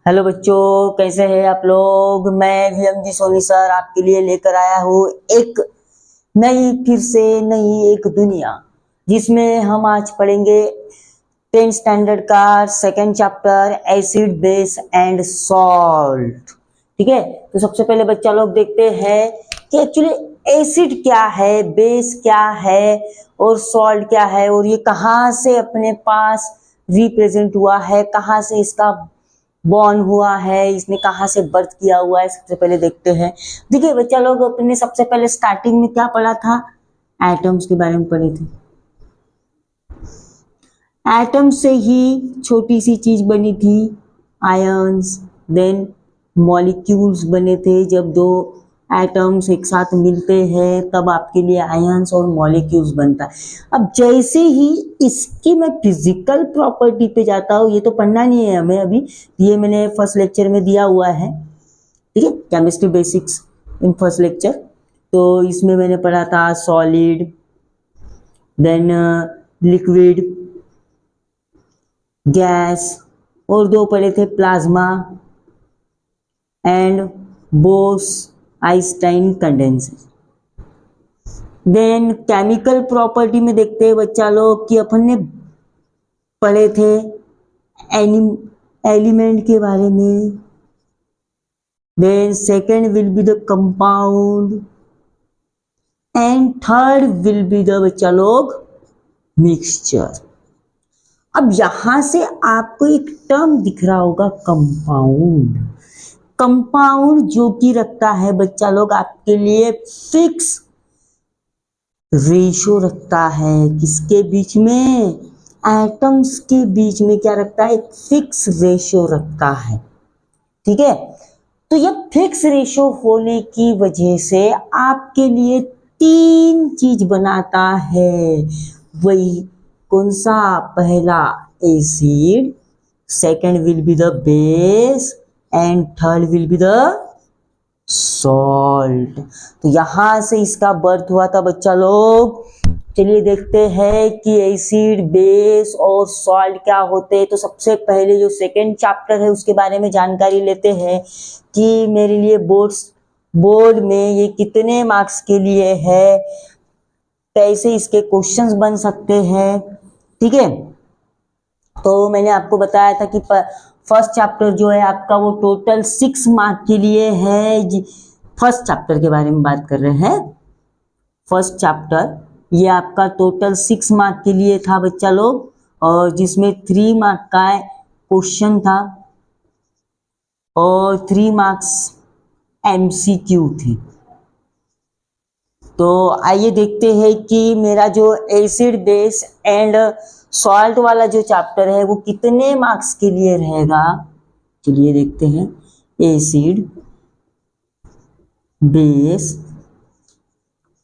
Hello बच्चों, कैसे हैं आप लोग। मैं VMG सोनी सर आपके लिए लेकर आया हूँ एक फिर से नई एक दुनिया, जिसमें हम आज पढ़ेंगे 10th स्टैंडर्ड का second chapter acid base and salt. ठीक है, तो सबसे पहले बच्चा लोग देखते हैं कि एक्चुअली एसिड क्या है, बेस क्या है और सॉल्ट क्या है, और ये कहाँ से अपने पास रिप्रेजेंट हुआ है, कहाँ से इसका बॉर्न हुआ है, इसने कहाँ से बर्थ किया हुआ है। सबसे पहले देखते हैं। देखिए बच्चा लोग, अपने सबसे पहले स्टार्टिंग में क्या पढ़ा था, एटम्स के बारे में पढ़े थे। एटम से ही छोटी सी चीज बनी थी, आयंस, देन मॉलिक्यूल्स बने थे। जब दो एटम्स एक साथ मिलते हैं तब आपके लिए आयंस और मॉलिक्यूल्स बनता है। अब जैसे ही इसकी मैं फिजिकल प्रॉपर्टी पे जाता हूँ, ये तो पढ़ना नहीं है हमें अभी, ये मैंने फर्स्ट लेक्चर में दिया हुआ है, ठीक है, chemistry basics in first lecture. तो इसमें मैंने पढ़ा था सॉलिड, देन लिक्विड, गैस, और दो पढ़े थे plasma and Bose Einstein condenser. Then chemical property में देखते हैं बच्चा लोग कि अपन ने पढ़े थे एलिमेंट के बारे में। Then second will be the compound and third will be the बच्चा लोग मिक्सचर। अब यहां से आपको एक टर्म दिख रहा होगा, कंपाउंड। कंपाउंड जो कि रखता है बच्चा लोग आपके लिए फिक्स रेशियो रखता है। किसके बीच में, एटम्स के बीच में क्या रखता है, एक फिक्स रेशियो रखता है। ठीक है, तो यह फिक्स रेशियो होने की वजह से आपके लिए तीन चीज बनाता है। वही कौन सा, पहला acid, second will be the base and third will be the salt. तो यहां से इसका बर्थ हुआ था बच्चा लोग। चलिए देखते हैं कि एसिड, बेस और सॉल्ट क्या होते हैं। तो सबसे पहले जो सेकेंड चैप्टर है उसके बारे में जानकारी लेते हैं कि मेरे लिए बोर्ड में ये कितने मार्क्स के लिए है, कैसे इसके क्वेश्चंस बन सकते हैं। ठीक है, तो मैंने आपको बताया था कि फर्स्ट चैप्टर जो है आपका वो टोटल 6 मार्क के लिए है। फर्स्ट चैप्टर के बारे में बात कर रहे हैं। फर्स्ट चैप्टर ये आपका टोटल 6 मार्क के लिए था बच्चा लोग, और जिसमें 3 मार्क का क्वेश्चन था और 3 मार्क्स MCQ थे। तो आइए देखते हैं कि मेरा जो एसिड, बेस एंड सॉल्ट वाला जो चैप्टर है वो कितने मार्क्स के लिए रहेगा। चलिए देखते हैं, एसिड, बेस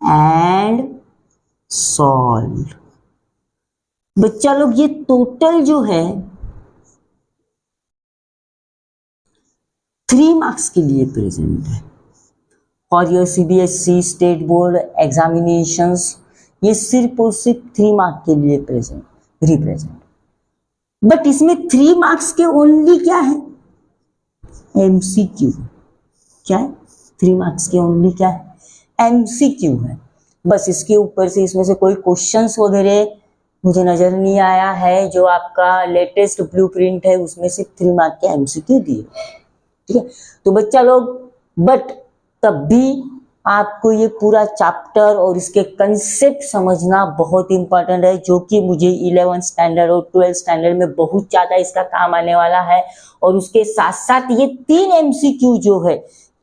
एंड सॉल्ट। बच्चा लोग ये टोटल जो है 3 मार्क्स के लिए प्रेजेंट है। और ये CBSE स्टेट बोर्ड एग्जामिनेशंस ये सिर्फ और सिर्फ 3 मार्क के लिए रिप्रेजेंट। बट इसमें 3 मार्क्स के ओनली क्या है, MCQ। क्या है, 3 मार्क्स के ओनली क्या है, MCQ है। बस इसके ऊपर से इसमें से कोई क्वेश्चंस वगैरह मुझे नजर नहीं आया है। जो आपका लेटेस्ट ब्लूप्रिंट है उसमें सिर्फ 3 मार्क के MCQ दिए। ठीक है, तो बच्चा लोग, बट तब भी आपको ये पूरा चैप्टर और इसके कंसेप्ट समझना बहुत इंपॉर्टेंट है, जो कि मुझे 11th स्टैंडर्ड और 12th स्टैंडर्ड में बहुत ज्यादा इसका काम आने वाला है। और उसके साथ साथ ये 3 MCQ जो है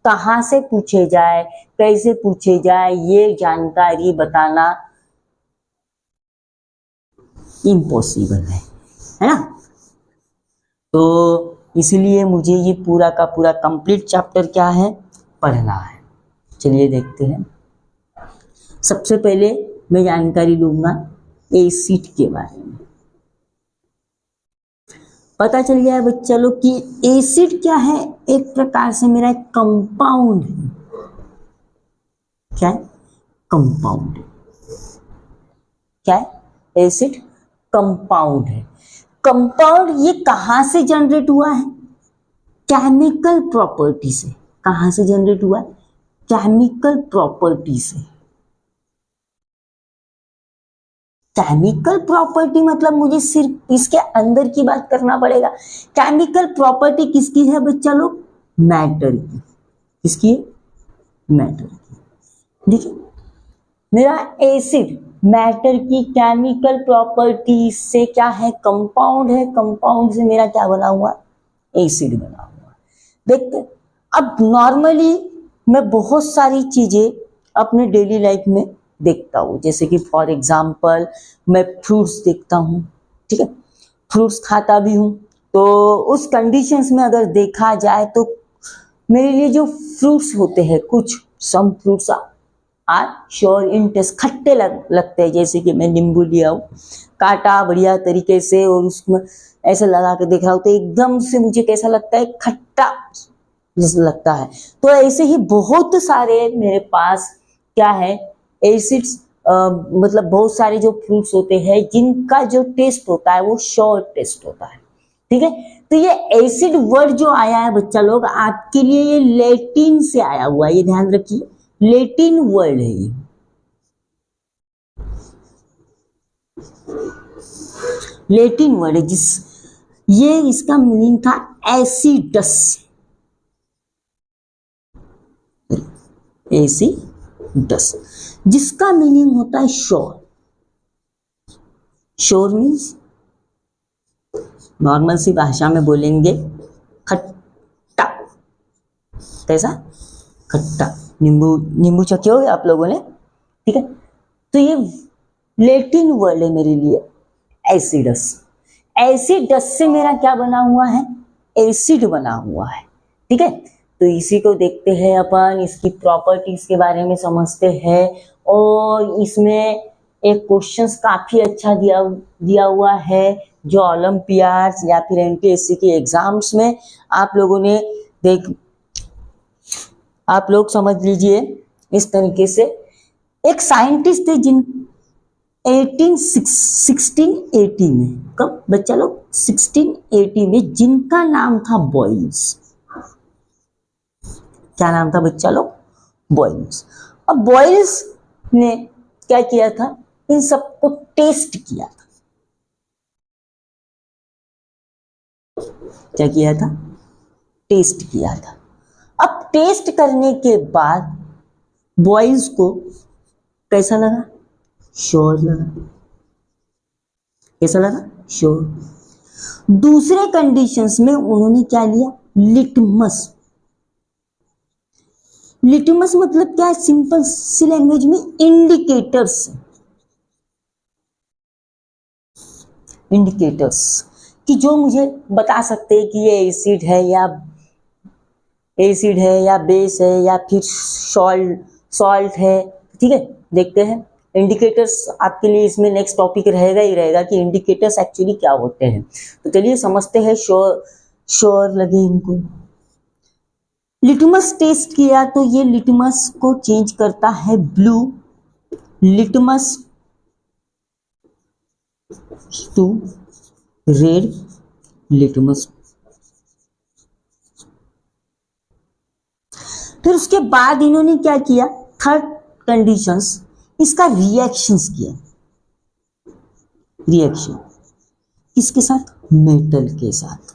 कहाँ से पूछे जाए, कैसे पूछे जाए, ये जानकारी बताना इम्पॉसिबल है ना। तो इसलिए मुझे ये पूरा का पूरा कंप्लीट चैप्टर क्या है, पढ़ना है। चलिए देखते हैं। सबसे पहले मैं जानकारी लूंगा एसिड के बारे में। पता चल गया है बच्चा लोग कि एसिड क्या है, एक प्रकार से मेरा कंपाउंड है। क्या है, कंपाउंड है। क्या है, एसिड कंपाउंड है। कंपाउंड ये कहां से जनरेट हुआ है, केमिकल प्रॉपर्टी से, कहां से जनरेट हुआ है? केमिकल प्रॉपर्टी से। केमिकल प्रॉपर्टी मतलब मुझे सिर्फ इसके अंदर की बात करना पड़ेगा। केमिकल प्रॉपर्टी किसकी है बच्चा लोग? मैटर की। किसकी है? मैटर की। देखिए मेरा एसिड मैटर की केमिकल प्रॉपर्टी से क्या है? कंपाउंड है। कंपाउंड से मेरा क्या बना हुआ? एसिड बना हुआ। देखते अब नॉर्मली मैं बहुत सारी चीजें अपने डेली लाइफ में देखता हूँ, जैसे कि फॉर एग्जाम्पल मैं फ्रूट्स देखता हूँ, ठीक है, फ्रूट्स खाता भी हूँ। तो उस कंडीशंस में अगर देखा जाए तो मेरे लिए जो फ्रूट्स होते हैं, कुछ some fruits are sour in taste खट्टे लगते हैं, जैसे कि मैं नींबू लिया हूँ, काटा बढ़िया तरीके से और उसमें ऐसे लगा के देख रहा हूँ तो एकदम से मुझे कैसा लगता है? खट्टा लगता है। तो ऐसे ही बहुत सारे मेरे पास क्या है? एसिड्स, मतलब बहुत सारे जो फ्रूट्स होते हैं जिनका जो टेस्ट होता है वो श्योर टेस्ट होता है, ठीक है। तो ये एसिड वर्ड जो आया है बच्चा लोग आपके लिए, ये लैटिन से आया हुआ है, ये ध्यान रखिए, लैटिन वर्ड है ये। लैटिन वर्ड है ये इसका मीनिंग था एसिडस। एसिडस जिसका मीनिंग होता है श्योर। श्योर मीन्स नॉर्मल सी भाषा में बोलेंगे खट्टा। कैसा? खट्टा। नींबू चखे हो आप लोगों ने, ठीक है। तो ये लैटिन वर्ड है मेरे लिए एसिडस। एसिडस से मेरा क्या बना हुआ है? एसिड बना हुआ है, ठीक है। तो इसी को देखते हैं अपन, इसकी प्रॉपर्टीज के बारे में समझते हैं। और इसमें एक क्वेश्चंस काफी अच्छा दिया हुआ है जो ओलंपियाड्स या फिर एनटीएससी के एग्जाम्स में आप लोगों ने आप लोग समझ लीजिए इस तरीके से। एक साइंटिस्ट थे जिन 1680 में, कब बच्चा लोग? 1680 में, जिनका नाम था बॉयल्स। क्या नाम था बच्चा लोग? बॉयल्स। अब बॉयल्स ने क्या किया था? इन सबको टेस्ट किया था। क्या किया था? टेस्ट किया था। अब टेस्ट करने के बाद बॉयल्स को कैसा लगा? श्योर लगा। कैसा लगा? श्योर। दूसरे कंडीशंस में उन्होंने क्या लिया? लिटमस। लिटमस मतलब क्या है? सिंपल सी लैंग्वेज में इंडिकेटर्स। इंडिकेटर्स कि जो मुझे बता सकते हैं कि ये एसिड है या बेस है या फिर सॉल्ट है, ठीक है। देखते हैं इंडिकेटर्स आपके लिए इसमें नेक्स्ट टॉपिक रहेगा ही रहेगा कि इंडिकेटर्स एक्चुअली क्या होते हैं। तो चलिए समझते हैं। श्योर लगे इनको। लिटमस टेस्ट किया तो ये लिटमस को चेंज करता है blue litmus to red litmus. फिर उसके बाद इन्होंने क्या किया? थर्ड कंडीशंस, इसका रिएक्शंस किया। रिएक्शन किसके साथ? मेटल के साथ।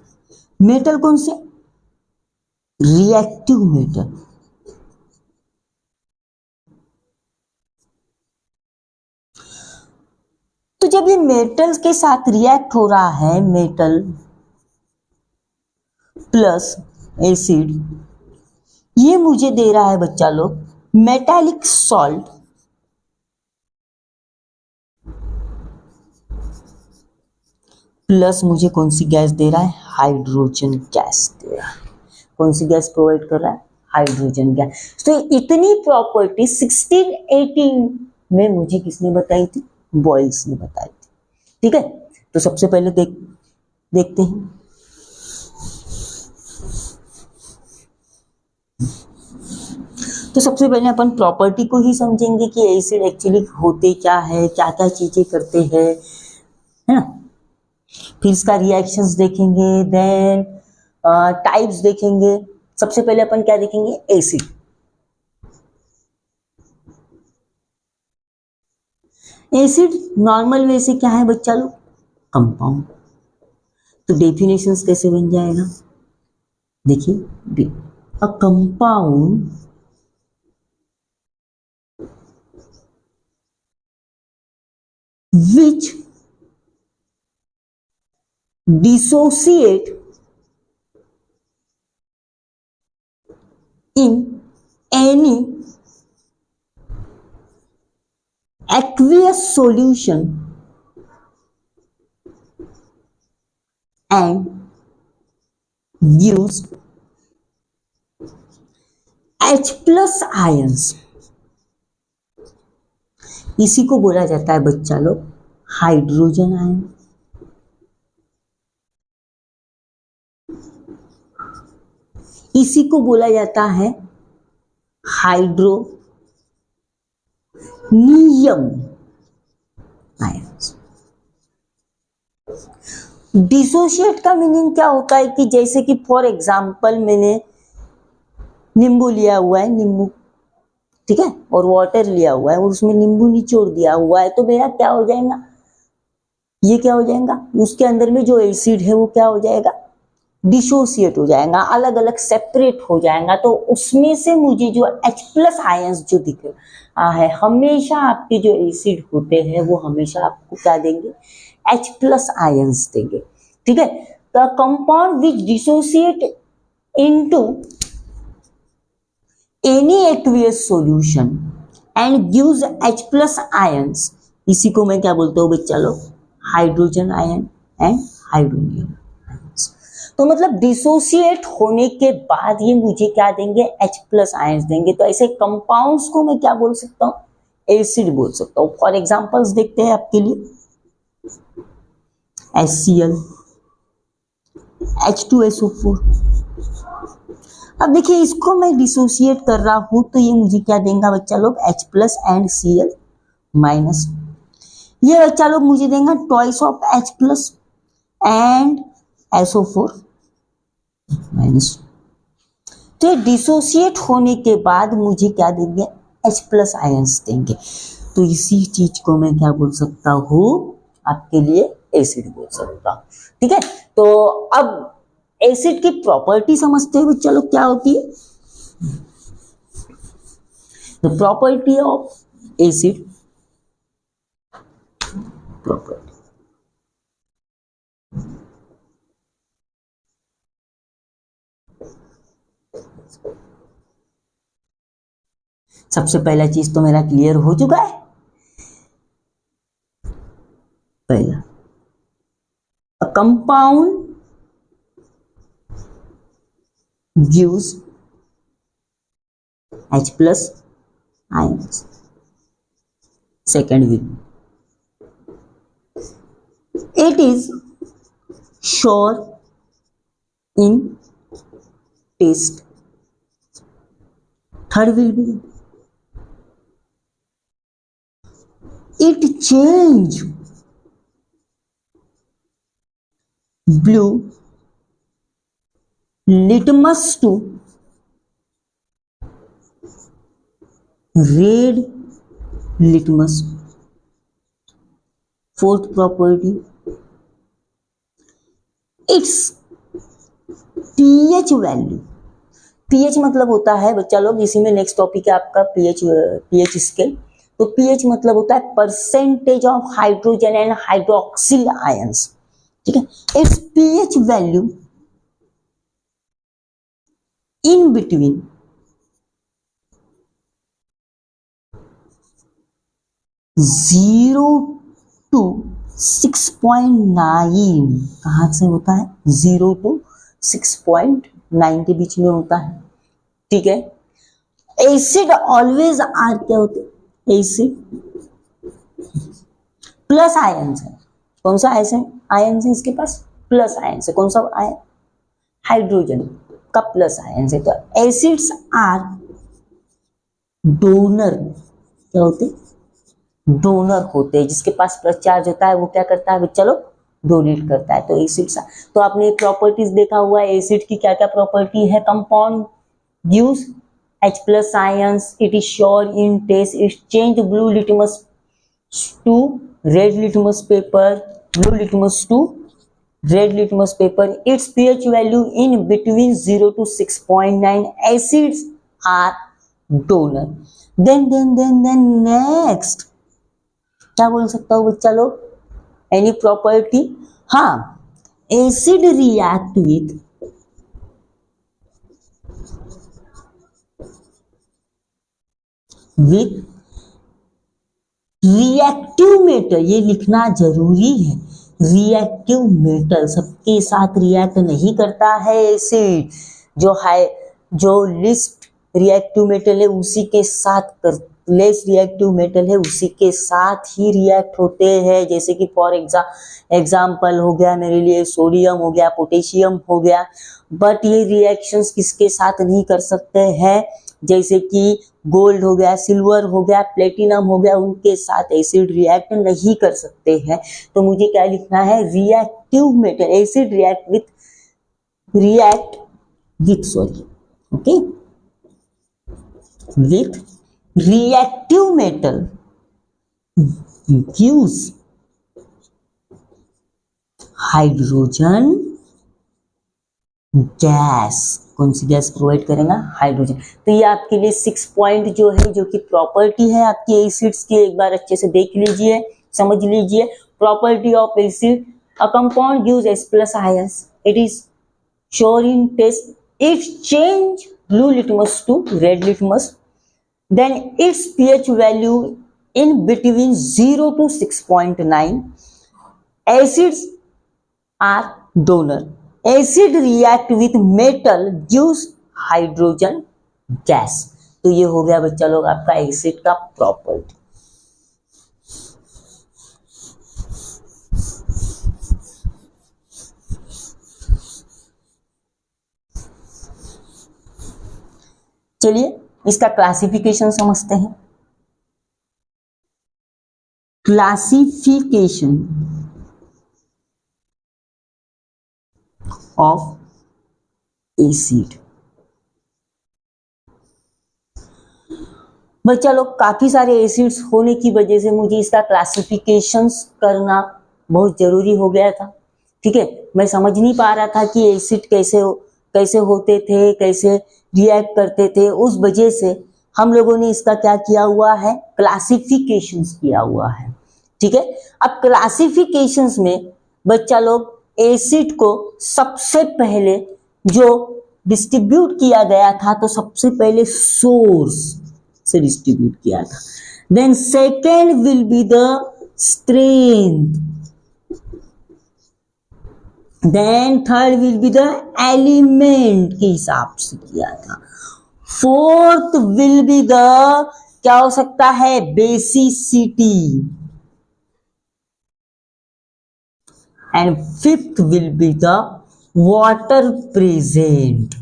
मेटल कौन से? Reactive metal. तो जब ये मेटल के साथ रिएक्ट हो रहा है, मेटल प्लस एसिड, ये मुझे दे रहा है बच्चा लोग मेटालिक सॉल्ट प्लस मुझे कौन सी गैस दे रहा है? हाइड्रोजन गैस दे रहा है। कौन सी गैस प्रोवाइड कर रहा है? Hydrogen gas. तो इतनी प्रॉपर्टी 1618 में मुझे किसने बताई थी? बॉयल्स ने बताई थी, ठीक है। तो सबसे पहले देखते हैं। तो सबसे पहले अपन प्रॉपर्टी को ही समझेंगे कि एसिड एक्चुअली होते क्या है, क्या क्या चीजें करते हैं, है ना। फिर इसका रिएक्शंस देखेंगे, देन टाइप्स देखेंगे। सबसे पहले अपन क्या देखेंगे, एसिड। एसिड नॉर्मल वे से क्या है बच्चा लोग, कंपाउंड। तो डेफिनेशंस कैसे बन जाएगा, देखिए, a compound which dissociate in any aqueous solution and gives H plus ions, इसी को बोला जाता है बच्चा लोग हाइड्रोजन आयन। इसी को बोला जाता है हाइड्रोनियम आयंस। डिसोशिएट का मीनिंग क्या होता है कि जैसे कि फॉर एग्जांपल मैंने नींबू लिया हुआ है, नींबू, ठीक है, और वाटर लिया हुआ है और उसमें नींबू निचोड़ दिया हुआ है, तो मेरा क्या हो जाएगा, ये क्या हो जाएगा, उसके अंदर में जो एसिड है वो क्या हो जाएगा, डिसोशिएट हो जाएगा, अलग अलग सेपरेट हो जाएगा। तो उसमें से मुझे जो H प्लस आयंस जो दिख रहा है, हमेशा आपके जो एसिड होते हैं वो हमेशा आपको क्या देंगे, H प्लस आयंस देंगे, ठीक है। The compound which dissociate into any aqueous solution and gives H plus ions, इसी को मैं क्या बोलता हूँ बच्चा लोग, हाइड्रोजन आयन एंड हाइड्रोनियम। तो मतलब डिसोशिएट होने के बाद ये मुझे क्या देंगे, H प्लस आयंस देंगे। तो ऐसे कंपाउंड्स को मैं क्या बोल सकता हूँ, एसिड बोल सकता हूँ। फॉर एग्जांपल्स देखते हैं आपके लिए, HCl, H2SO4। अब देखिए इसको मैं डिसोशिएट कर रहा हूं तो ये मुझे क्या देंगे बच्चा लोग, H plus and Cl minus. ये बच्चा लोग मुझे देंगे twice of H plus and SO4 minus. तो ये डिसोशिएट होने के बाद मुझे क्या देंगे, H प्लस आयंस देंगे। तो इसी चीज को मैं क्या बोल सकता हूँ, आपके लिए एसिड बोल सकता हूँ, ठीक है। तो अब एसिड की प्रॉपर्टी समझते हैं बच्चा लोग क्या होती है। The property of acid, property, सबसे पहला चीज तो मेरा क्लियर हो चुका है। पहला, a compound gives H plus ions. Second will, it is sure in taste. Third will be, it change blue litmus to red litmus. Fourth property, its pH value. pH मतलब होता है बच्चा लोग, इसी में नेक्स्ट टॉपिक है आपका pH scale. तो pH मतलब होता है percentage of hydrogen and hydroxyl ions, ठीक है। It's pH value in between 0 to 6.9, कहाँ से होता है, 0 to 6.9 के बीच में होता है, ठीक है। एसिड ऑलवेज आर क्या होते हैं, एसिड प्लस आयंस है। कौन सा आयंस है इसके पास, प्लस आयंस है। कौन सा आयन, हाइड्रोजन का प्लस आयंस है। तो एसिड्स आर डोनर, क्या होते, डोनर होते हैं। जिसके पास प्लस चार्ज होता है वो क्या करता है, चलो डोनेट करता है। तो एसिड, तो आपने प्रॉपर्टीज देखा हुआ है एसिड की क्या क्या प्रॉपर्टी है। Compound gives H+ ions, it is sure in taste, it change blue litmus to red litmus paper, blue litmus to red litmus paper. Its pH value in between 0 to 6.9. Acids are donor. Then next क्या बोल सकता हूँ बच्चा लोग, any property. हाँ, acid react with reactive metal, ये लिखना जरूरी है। रिएक्टिव मेटल सबके साथ रिएक्ट नहीं करता है एसिड, जो लिस्ट रिएक्टिव मेटल है उसी के साथ लेस रिएक्टिव मेटल है उसी के साथ ही रिएक्ट होते हैं। जैसे कि फॉर एग्जाम्पल हो गया मेरे लिए सोडियम हो गया, पोटेशियम हो गया, बट ये रिएक्शंस किसके साथ नहीं कर सकते हैं, जैसे कि गोल्ड हो गया, सिल्वर हो गया, प्लेटिनम हो गया, उनके साथ एसिड रिएक्ट नहीं कर सकते हैं। तो मुझे क्या लिखना है, reactive metal, acid react okay, with reactive metal gives hydrogen gas. कौन सी गैस प्रोवाइड करेगा, हाइड्रोजन। तो ये आपके लिए 6 पॉइंट जो है, जो कि प्रॉपर्टी है आपकी एसिड्स की, एक बार अच्छे से देख लीजिए, समझ लीजिए। Property of acid, a compound gives H+ ions, it is sour in taste, it change blue litmus to red litmus, then its pH value in between 0 to 6.9. Acids are donor, acid react with metal gives hydrogen gas. तो ये हो गया बच्चा लोग आपका acid का property. चलिए इसका क्लासिफिकेशन समझते हैं। Classification of acid. बच्चा लोग काफी सारे एसिड्स होने की वजह से मुझे इसका क्लासिफिकेशंस करना बहुत जरूरी हो गया था। ठीक है, मैं समझ नहीं पा रहा था कि एसिड कैसे होते थे, कैसे रिएक्ट करते थे। उस वजह से हम लोगों ने इसका क्या किया हुआ है, क्लासिफिकेशंस किया हुआ है। ठीक है, अब क्लासिफिकेशंस में बच्चा लोग एसिड को सबसे पहले जो डिस्ट्रीब्यूट किया गया था, तो सबसे पहले सोर्स से डिस्ट्रीब्यूट किया था। Then second will be the strength, then third will be the element के हिसाब से किया था। फोर्थ विल बी द क्या हो सकता है, basicity, and fifth will be the water present।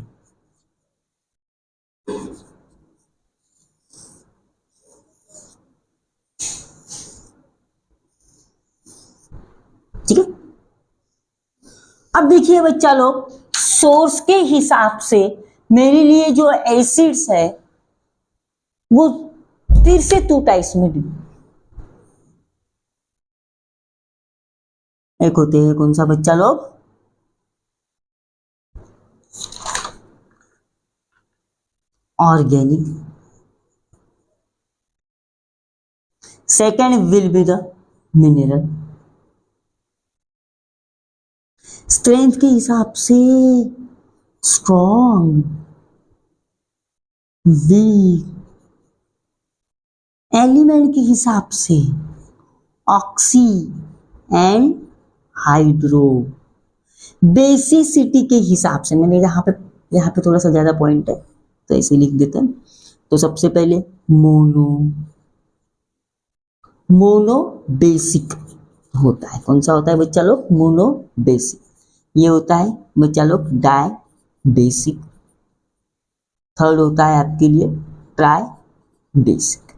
ठीक है, अब देखिए बच्चा लोग, सोर्स के हिसाब से मेरे लिए जो एसिड्स है वो फिर से 2 टाइप्स में, एक होते हैं कौन सा बच्चा लोग, organic, second will be the mineral. Strength के हिसाब से स्ट्रॉन्ग, वीक, एलिमेंट के हिसाब से ऑक्सी एंड हाइड्रो, बेसिसिटी के हिसाब से मैंने यहाँ पे थोड़ा सा ज्यादा पॉइंट है तो ऐसे लिख देते हैं। तो सबसे पहले मोनो बेसिक होता है, कौन सा होता है बच्चा लोग, मोनो बेसिक। ये होता है बच्चा लोग डाई बेसिक। थर्ड होता है आपके लिए ट्राई बेसिक।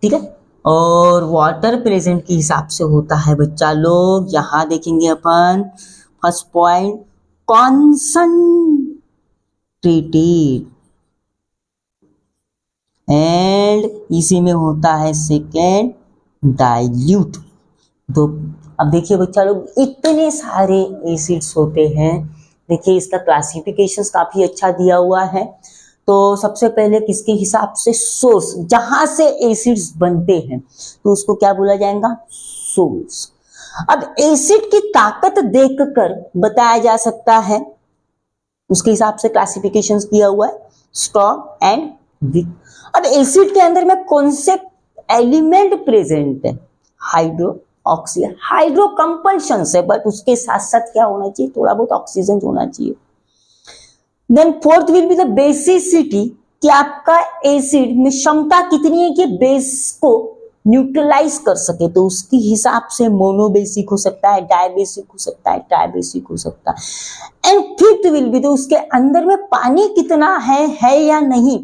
ठीक है, और वाटर प्रेजेंट के हिसाब से होता है बच्चा लोग। यहां देखेंगे अपन फर्स्ट पॉइंट कॉन्संट्रेटेड, एंड इसी में होता है सेकेंड डाइल्यूट। तो अब देखिए बच्चा लोग इतने सारे एसिड्स होते हैं। देखिए इसका क्लासिफिकेशन काफी अच्छा दिया हुआ है। तो सबसे पहले किसके हिसाब से, सोर्स, जहां से एसिड्स बनते हैं तो उसको क्या बोला जाएगा, सोर्स। अब एसिड की ताकत देखकर बताया जा सकता है, उसके हिसाब से क्लासिफिकेशन किया हुआ है, स्ट्रॉन्ग एंड वीक। अब एसिड के अंदर में कौन से एलिमेंट प्रेजेंट है, हाइड्रो ऑक्सीजन, हाइड्रो कंपल्शन से, बट उसके साथ साथ क्या होना चाहिए, थोड़ा बहुत ऑक्सीजन होना चाहिए। Then fourth will be the basicity, कि आपका एसिड में क्षमता कितनी है कि बेस को न्यूट्रलाइज कर सके, तो उसके हिसाब से मोनोबेसिक हो सकता है, डायबेसिक हो सकता है, ट्राइबेसिक हो सकता है। एंड फिफ्थ विल बी, तो उसके अंदर में पानी कितना है या नहीं,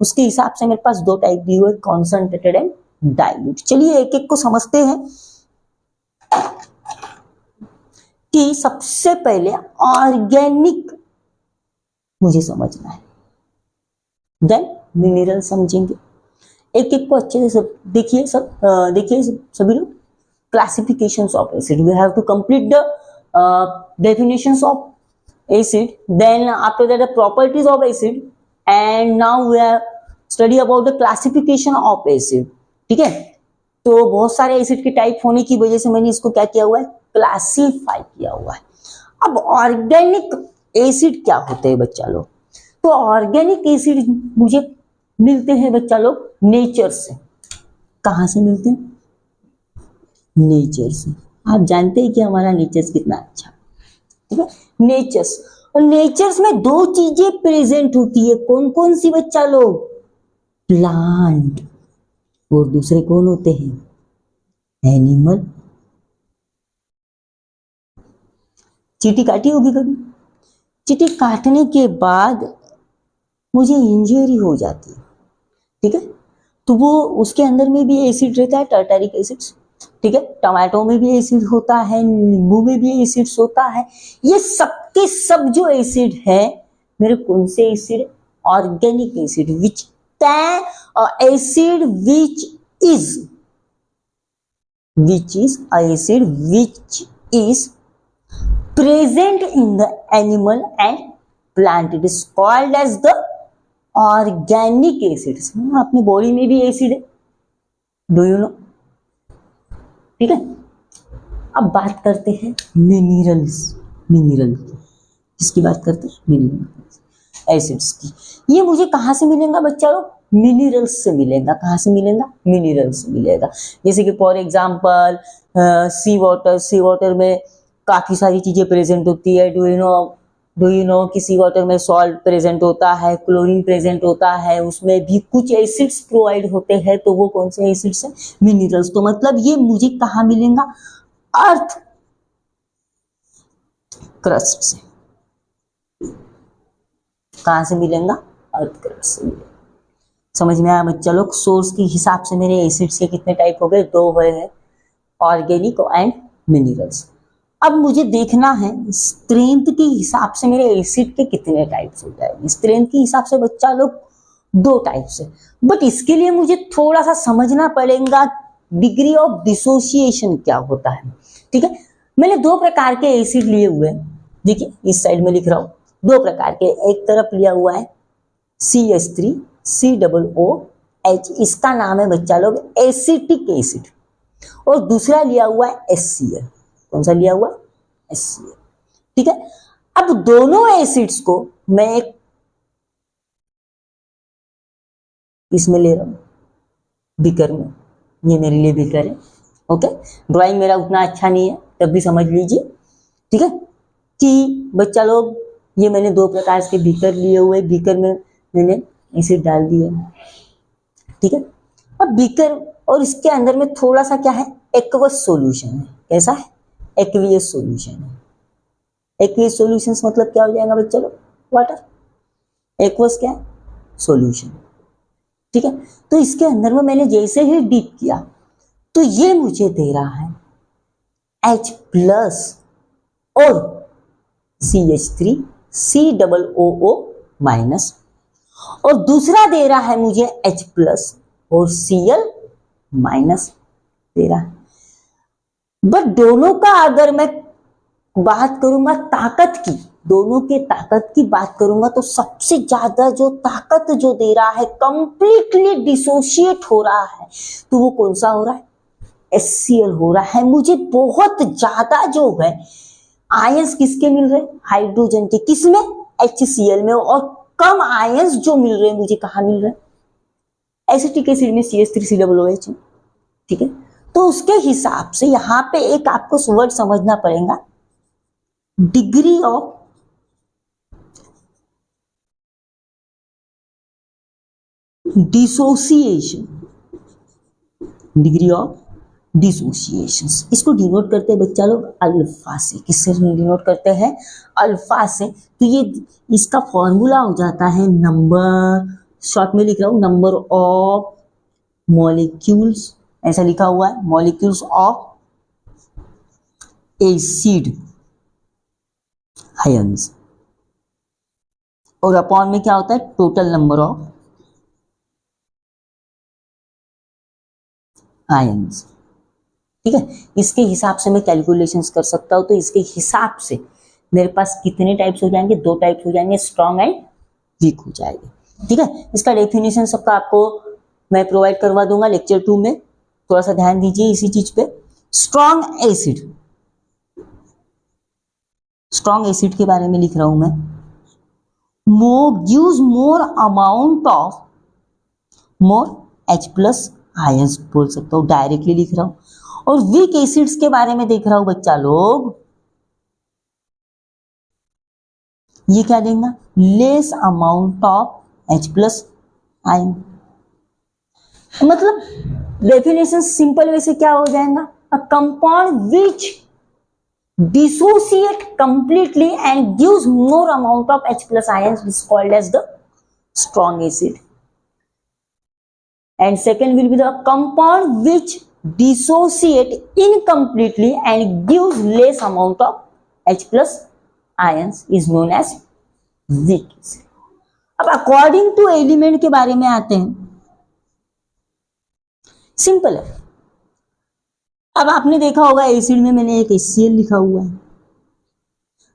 उसके हिसाब से मेरे पास दो टाइप दी हुई, कॉन्सेंट्रेटेड एंड डाइल्यूट। चलिए एक एक को समझते हैं। कि सबसे पहले ऑर्गेनिक मुझे समझना है, देन मिनरल समझेंगे। एक एक को अच्छे से सब देखिए, देखिए सभी लोग, classifications of acid, we have to complete the definitions of acid, then after that the properties of acid, and now we are study about the classification of acid। ठीक है, तो बहुत सारे एसिड के टाइप होने की वजह से मैंने इसको क्या किया हुआ है, क्लासीफाई किया हुआ है। अब ऑर्गेनिक एसिड क्या होते हैं बच्चा लोग, तो ऑर्गेनिक एसिड मुझे मिलते हैं बच्चा लोग नेचर से। कहां से मिलते हैं, नेचर से। आप जानते हैं कि हमारा नेचर कितना अच्छा, ठीक है, नेचर्स। और नेचर्स में दो चीजें प्रेजेंट होती है, कौन कौन सी बच्चा लोग, प्लांट, और दूसरे कौन होते हैं, एनिमल। चींटी काटी होगी कभी, चींटी काटने के बाद मुझे इंजरी हो जाती है, ठीक है, तो वो उसके अंदर में भी एसिड रहता है, टार्टारिक एसिड्स, ठीक है, टमाटो में भी एसिड होता है, नींबू में भी एसिड्स होता है। ये सबके सब जो एसिड है मेरे कौन से acid, organic acid, which acid which is acid which is present in the animal and plant, it is called as the organic acids। अपनी बॉडी में भी एसिड है, डू यू नो, ठीक है। अब बात करते हैं मिनरल्स, मिनरल की, किसकी बात करते हैं, मिनरल एसिड्स की। ये मुझे कहां से मिलेगा बच्चा लोग, मिनरल्स से मिलेगा। कहां से मिलेगा, मिनरल्स से मिलेगा। जैसे कि for example sea water, sea water में काफी सारी चीजें प्रेजेंट होती है। डू यू नो कि सी वाटर में सॉल्ट प्रेजेंट होता है, क्लोरीन प्रेजेंट होता है, उसमें भी कुछ एसिड्स प्रोवाइड होते हैं, तो वो कौन से एसिड्स हैं, मिनरल्स। तो मतलब ये मुझे कहाँ मिलेगा, अर्थ क्रस्ट से। कहां से मिलेगा, अर्थ क्रस्ट से मिलेगा। समझ में आया बच्चा लोग। सोर्स के हिसाब से मेरे एसिड्स के कितने टाइप हो गए, दो हुए हैं, ऑर्गेनिक एंड मिनरल्स। अब मुझे देखना है स्ट्रेंथ के हिसाब से मेरे एसिड के कितने टाइप्स हो जाएंगे। स्ट्रेंथ के हिसाब से बच्चा लोग दो टाइप्स है, बट इसके लिए मुझे थोड़ा सा समझना पड़ेगा डिग्री ऑफ डिसोसिएशन क्या होता है, ठीक है। मैंने दो प्रकार के एसिड लिए हुए हैं, देखिए इस साइड में लिख रहा हूं, दो प्रकार के। एक तरफ लिया हुआ है CH3 COOH, इसका नाम है बच्चा लोग एसिटिक एसिड, और दूसरा लिया हुआ है HCl। कौन सा लिया हुआ है, HCl, ठीक है। अब दोनों एसिड्स को मैं एक इसमें ले रहा हूं, बीकर में, ये मेरे लिए बीकर है, ओके। ड्राइंग मेरा उतना अच्छा नहीं है, तब भी समझ लीजिए, ठीक है, कि बच्चा लोग ये मैंने दो प्रकार के बीकर लिए हुए, बीकर में मैंने एसिड डाल दिए, ठीक है। अब बीकर और इसके अंदर में थोड़ा सा क्या है, एक्वस सॉल्यूशन है। कैसा है, एक्वियस सॉल्यूशन है। एक्वियस सॉल्यूशन मतलब क्या हो जाएगा बच्चा लोग, वाटर। एक्वस क्या है, सॉल्यूशन, ठीक है। तो इसके अंदर में मैंने जैसे ही डीप किया तो ये मुझे दे रहा है H प्लस और CH3 COO माइनस, और दूसरा दे रहा है मुझे H प्लस और Cl माइनस दे रहा है। बट दोनों का अगर मैं बात करूंगा ताकत की, दोनों के ताकत की बात करूंगा तो सबसे ज्यादा जो ताकत जो दे रहा है, कंप्लीटली डिसोशिएट हो रहा है, तो वो कौन सा हो रहा है? HCl हो रहा है। मुझे बहुत ज्यादा जो है आयंस किसके मिल रहे? हाइड्रोजन के। किसमें? HCl में। और कम आयंस जो मिल रहे हैं मुझे कहाँ मिल रहे हैं? एसिटिक एसिड में CH3COOH। ठीक है, तो उसके हिसाब से यहां पे एक आपको वर्ड समझना पड़ेगा, degree of dissociation. Degree of dissociation, इसको डिनोट करते हैं बच्चा लोग अल्फा से। किससे डिनोट करते हैं? अल्फा से। तो ये इसका फॉर्मूला हो जाता है नंबर, शॉर्ट में लिख रहा हूं, नंबर ऑफ मॉलिक्यूल्स, ऐसा लिखा हुआ है, मॉलिक्यूल्स ऑफ एसिड आयंस, और अपॉन में क्या होता है? Total number of ions. ठीक है, इसके हिसाब से मैं कैलकुलेशंस कर सकता हूं। तो इसके हिसाब से मेरे पास कितने टाइप्स हो जाएंगे? 2 टाइप्स हो जाएंगे, स्ट्रॉन्ग एंड वीक हो जाएंगे। ठीक है, इसका डेफिनेशन सबका आपको मैं प्रोवाइड करवा दूंगा लेक्चर 2 में, थोड़ा सा ध्यान दीजिए इसी चीज पे। स्ट्रॉन्ग एसिड, स्ट्रॉन्ग एसिड के बारे में लिख रहा हूं मैं, gives more amount of more H plus ions बोल सकता हूं, डायरेक्टली लिख रहा हूं। और वीक एसिड्स के बारे में देख रहा हूं बच्चा लोग, ये क्या देगा? Less amount of H plus ion. मतलब डेफिनेशन सिंपल वे से क्या हो जाएगा? A compound which dissociate completely and gives more amount of H plus ions is called as the strong acid. And second will be the compound which dissociate incompletely and gives less amount of H plus ions is known as weak acid. अब according to element के बारे में आते हैं। Simple है। अब आपने देखा होगा एसिड में मैंने एक HCl लिखा हुआ है,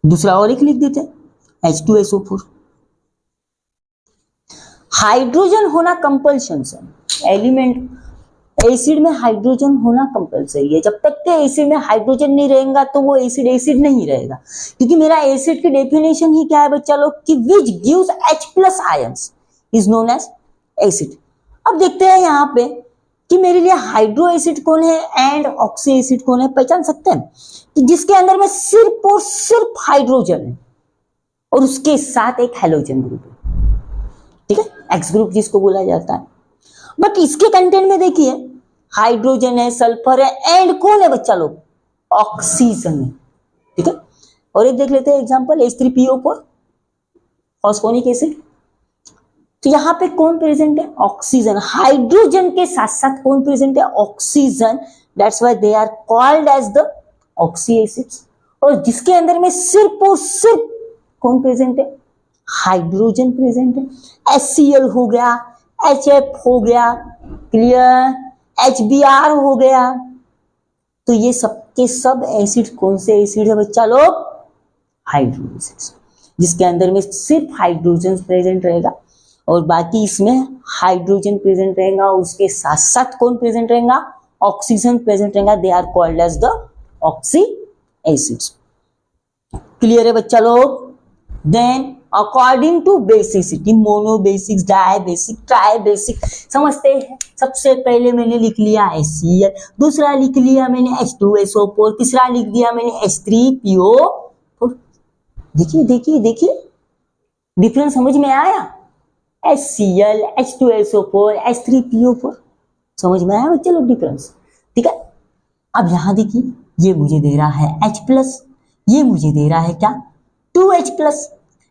दूसरा और एक लिख देते हैं H2SO4। हाइड्रोजन होना कंपल्शन है, एलिमेंट एसिड में हाइड्रोजन होना कंपल्सरी है। जब तक के एसिड में हाइड्रोजन नहीं रहेगा तो वो एसिड एसिड नहीं रहेगा, क्योंकि मेरा एसिड की डेफिनेशन ही क्या है बच्चा लोग कि which gives H plus ions is known as acid. अब देखते हैं यहाँ पे कि मेरे लिए हाइड्रो एसिड कौन है एंड ऑक्सी एसिड कौन है। पहचान सकते हैं कि जिसके अंदर में सिर्फ और सिर्फ हाइड्रोजन है और उसके साथ एक हेलोजन ग्रुप है। ठीक है, एक्स ग्रुप जिसको बोला जाता है। बट इसके कंटेंट में देखिए हाइड्रोजन है, सल्फर है एंड कौन है बच्चा लोग? ऑक्सीजन है। ठीक है, और एक देख लेते हैं एग्जांपल H3PO4 फॉस्फोनिक एसिड। तो यहां पे कौन प्रेजेंट है? ऑक्सीजन। हाइड्रोजन के साथ साथ कौन प्रेजेंट है? Oxygen. That's why they are called as the oxy acids. और जिसके अंदर में सिर्फ और सिर्फ कौन प्रेजेंट है? हाइड्रोजन प्रेजेंट है। HCl हो गया, HF हो गया, क्लियर, HBr हो गया। तो ये सब के सब एसिड कौन से एसिड है बच्चा लोग? हाइड्रो एसिड्स, जिसके अंदर में सिर्फ हाइड्रोजन प्रेजेंट रहेगा और बाकी इसमें हाइड्रोजन प्रेजेंट रहेगा, उसके साथ साथ कौन प्रेजेंट रहेगा? ऑक्सीजन प्रेजेंट रहेगा। They are called as the oxy acids. Clear है बच्चा लोग? Then according to basicity, mono basic, di basic, tri basic समझते हैं। सबसे पहले मैंने लिख लिया HCl, दूसरा लिख लिया मैंने H2SO4, तीसरा लिख दिया मैंने H3PO4। देखिए देखिए देखिए डिफरेंस समझ में आया? HCl, H2SO4, H3PO4 समझ में आया बच्चे लोग डिफरेंस? ठीक है, अब यहां देखिए ये मुझे दे रहा है H प्लस, ये मुझे दे रहा है क्या? 2H plus.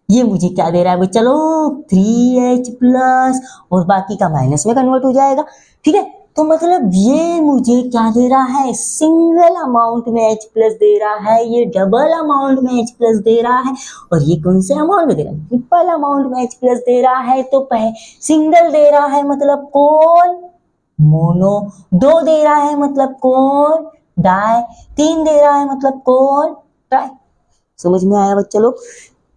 ये मुझे क्या दे रहा है बच्चा लोग? 3H प्लस, और बाकी का माइनस में कन्वर्ट हो जाएगा। ठीक है, तो मतलब ये मुझे क्या दे रहा है, सिंगल अमाउंट में H प्लस दे रहा है, ये डबल अमाउंट में H प्लस दे रहा है, और ये कौन से अमाउंट में दे रहा है, ट्रिपल अमाउंट में H प्लस दे रहा है। तो सिंगल दे रहा है मतलब कौन, मोनो, दो दे रहा है मतलब कौन, डाई, तीन दे रहा है मतलब कौन, ट्राई। समझ में आया बच्चा लोग?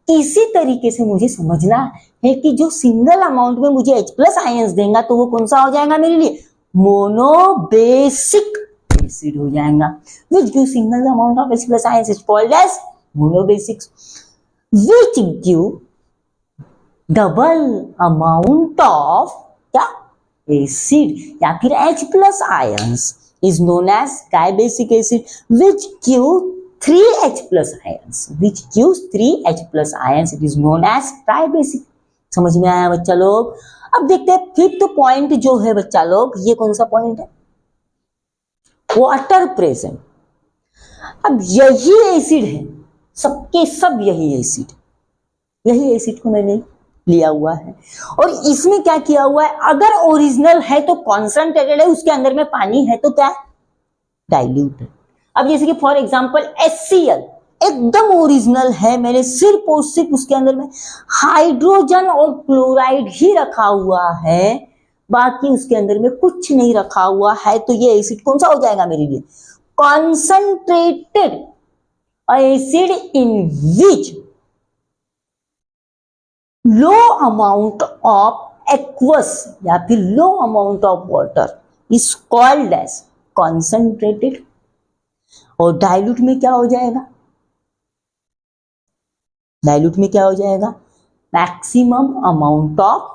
इसी तरीके से मुझे समझना है कि जो सिंगल अमाउंट में मुझे H प्लस आयंस देगा तो वो कौन सा हो जाएगा मेरे लिए, मोनोबेसिक एसिड हो जाएगा। which give single amount of H plus ions is called as monobasic, which give double amount of क्या, एसिड या फिर H plus ions is known as dibasic acid, which give 3H plus ions, which gives 3H plus ions, it is known as tribasic। समझ में आया बच्चा लोग? अब देखते हैं फिफ्थ पॉइंट जो है बच्चा लोग, ये कौन सा पॉइंट है, वाटर प्रेजेंट। अब यही एसिड है, सबके सब यही एसिड को मैंने लिया हुआ है, और इसमें क्या किया हुआ है, अगर ओरिजिनल है तो कॉन्सेंट्रेटेड है, उसके अंदर में पानी है तो क्या, डाइल्यूट है। अब जैसे कि फॉर एग्जांपल HCl एकदम ओरिजिनल है, मैंने सिर्फ और सिर्फ उसके अंदर में हाइड्रोजन और क्लोराइड ही रखा हुआ है, बाकी उसके अंदर में कुछ नहीं रखा हुआ है, तो ये एसिड कौन सा हो जाएगा मेरे लिए, concentrated acid in which low amount of aqueous या फिर low amount of water is called as concentrated. और डाइल्यूट में क्या हो जाएगा, डाइल्यूट में क्या हो जाएगा, मैक्सिमम अमाउंट ऑफ